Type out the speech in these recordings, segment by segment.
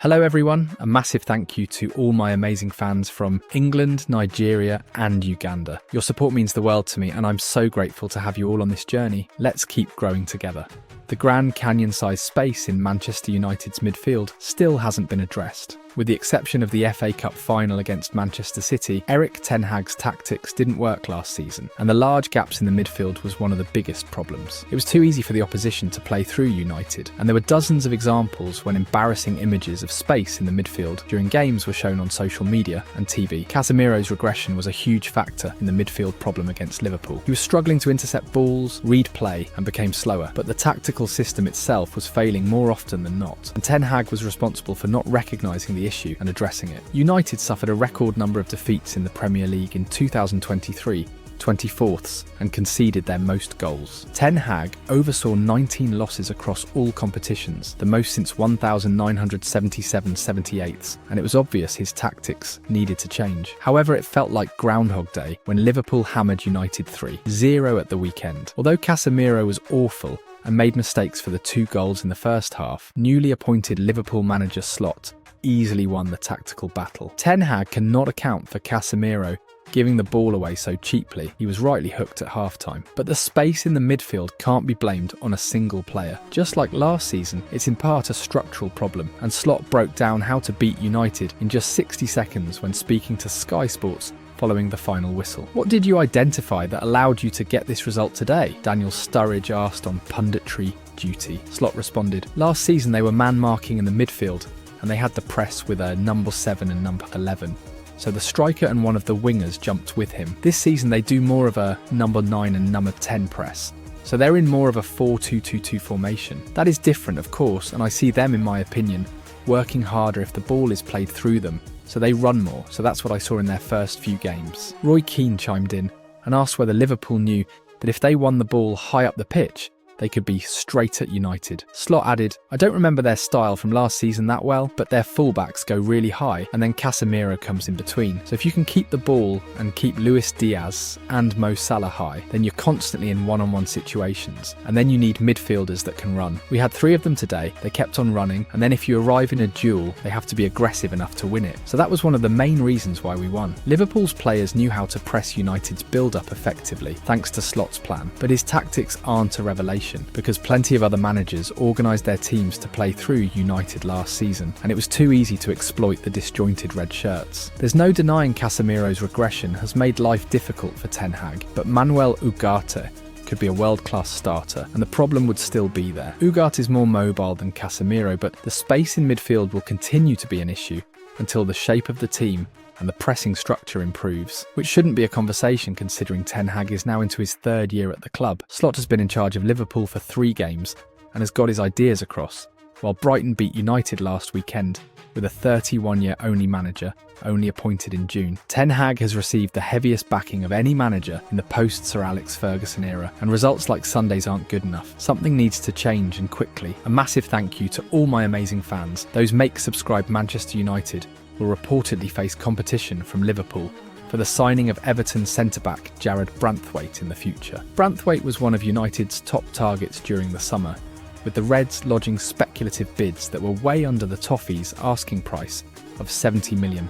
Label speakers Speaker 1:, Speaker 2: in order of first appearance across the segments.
Speaker 1: Hello everyone, a massive thank you to all my amazing fans from England, Nigeria and Uganda. Your support means the world to me and I'm so grateful to have you all on this journey. Let's keep growing together. The Grand Canyon-sized space in Manchester United's midfield still hasn't been addressed. With the exception of the FA Cup final against Manchester City, Erik Ten Hag's tactics didn't work last season, and the large gaps in the midfield was one of the biggest problems. It was too easy for the opposition to play through United, and there were dozens of examples when embarrassing images of space in the midfield during games were shown on social media and TV. Casemiro's regression was a huge factor in the midfield problem against Liverpool. He was struggling to intercept balls, read play, and became slower, but the tactical system itself was failing more often than not, and Ten Hag was responsible for not recognising the issue and addressing it. United suffered a record number of defeats in the Premier League in 2023, 24ths, and conceded their most goals. Ten Hag oversaw 19 losses across all competitions, the most since 1977-78, and it was obvious his tactics needed to change. However, it felt like Groundhog Day when Liverpool hammered United 3-0 at the weekend. Although Casemiro was awful and made mistakes for the 2 goals in the first half, newly appointed Liverpool manager Slot easily won the tactical battle. Ten Hag cannot account for Casemiro giving the ball away so cheaply. He was rightly hooked at halftime. But the space in the midfield can't be blamed on a single player. Just like last season, it's in part a structural problem, and Slot broke down how to beat United in just 60 seconds when speaking to Sky Sports following the final whistle. What did you identify that allowed you to get this result today? Daniel Sturridge asked on punditry duty. Slot responded, last season they were man-marking in the midfield, and they had the press with a number 7 and number 11. So the striker and one of the wingers jumped with him. This season they do more of a number 9 and number 10 press. So they're in more of a 4-2-2-2 formation. That is different, of course, and I see them, in my opinion, working harder if the ball is played through them. So they run more. So that's what I saw in their first few games. Roy Keane chimed in and asked whether Liverpool knew that if they won the ball high up the pitch, they could be straight at United. Slot added, I don't remember their style from last season that well, but their fullbacks go really high and then Casemiro comes in between. So if you can keep the ball and keep Luis Diaz and Mo Salah high, then you're constantly in one-on-one situations. And then you need midfielders that can run. We had 3 of them today. They kept on running, and then if you arrive in a duel, they have to be aggressive enough to win it. So that was one of the main reasons why we won. Liverpool's players knew how to press United's build-up effectively, thanks to Slot's plan. But his tactics aren't a revelation, because plenty of other managers organised their teams to play through United last season, and it was too easy to exploit the disjointed red shirts. There's no denying Casemiro's regression has made life difficult for Ten Hag, but Manuel Ugarte could be a world-class starter, and the problem would still be there. Ugarte is more mobile than Casemiro, but the space in midfield will continue to be an issue until the shape of the team and the pressing structure improves, which shouldn't be a conversation considering Ten Hag is now into his 3rd year at the club. Slot has been in charge of Liverpool for 3 games and has got his ideas across, while Brighton beat United last weekend with a 31-year-only manager, only appointed in June. Ten Hag has received the heaviest backing of any manager in the post-Sir Alex Ferguson era, and results like Sundays aren't good enough. Something needs to change, and quickly. A massive thank you to all my amazing fans. Those make-subscribe Manchester United will reportedly face competition from Liverpool for the signing of Everton centre-back Jarrad Branthwaite in the future. Branthwaite was one of United's top targets during the summer, with the Reds lodging speculative bids that were way under the Toffees' asking price of £70 million.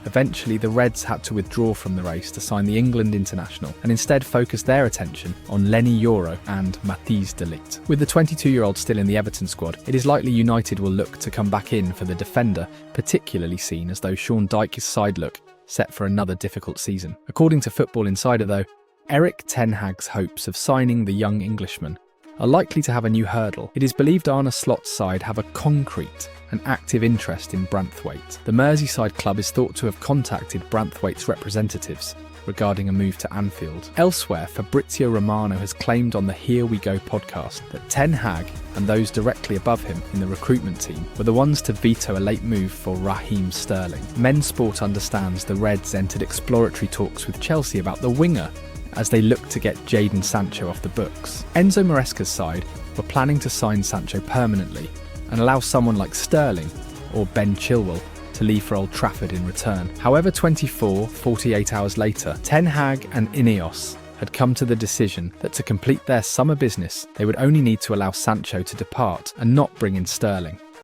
Speaker 1: Eventually, the Reds had to withdraw from the race to sign the England international and instead focus their attention on Lenny Yoro and Matthijs de Ligt. With the 22-year-old still in the Everton squad, it is likely United will look to come back in for the defender, particularly seen as though Sean Dyche's side look set for another difficult season. According to Football Insider though, Erik Ten Hag's hopes of signing the young Englishman are likely to have a new hurdle. It is believed Arne Slot's side have a concrete and active interest in Branthwaite. The Merseyside club is thought to have contacted Branthwaite's representatives regarding a move to Anfield. Elsewhere, Fabrizio Romano has claimed on the Here We Go podcast that Ten Hag and those directly above him in the recruitment team were the ones to veto a late move for Raheem Sterling. Men Sport understands the Reds entered exploratory talks with Chelsea about the winger as they look to get Jadon Sancho off the books. Enzo Maresca's side were planning to sign Sancho permanently and allow someone like Sterling or Ben Chilwell to leave for Old Trafford in return. However, 48 hours later, Ten Hag and Ineos had come to the decision that to complete their summer business, they would only need to allow Sancho to depart and not bring in Sterling.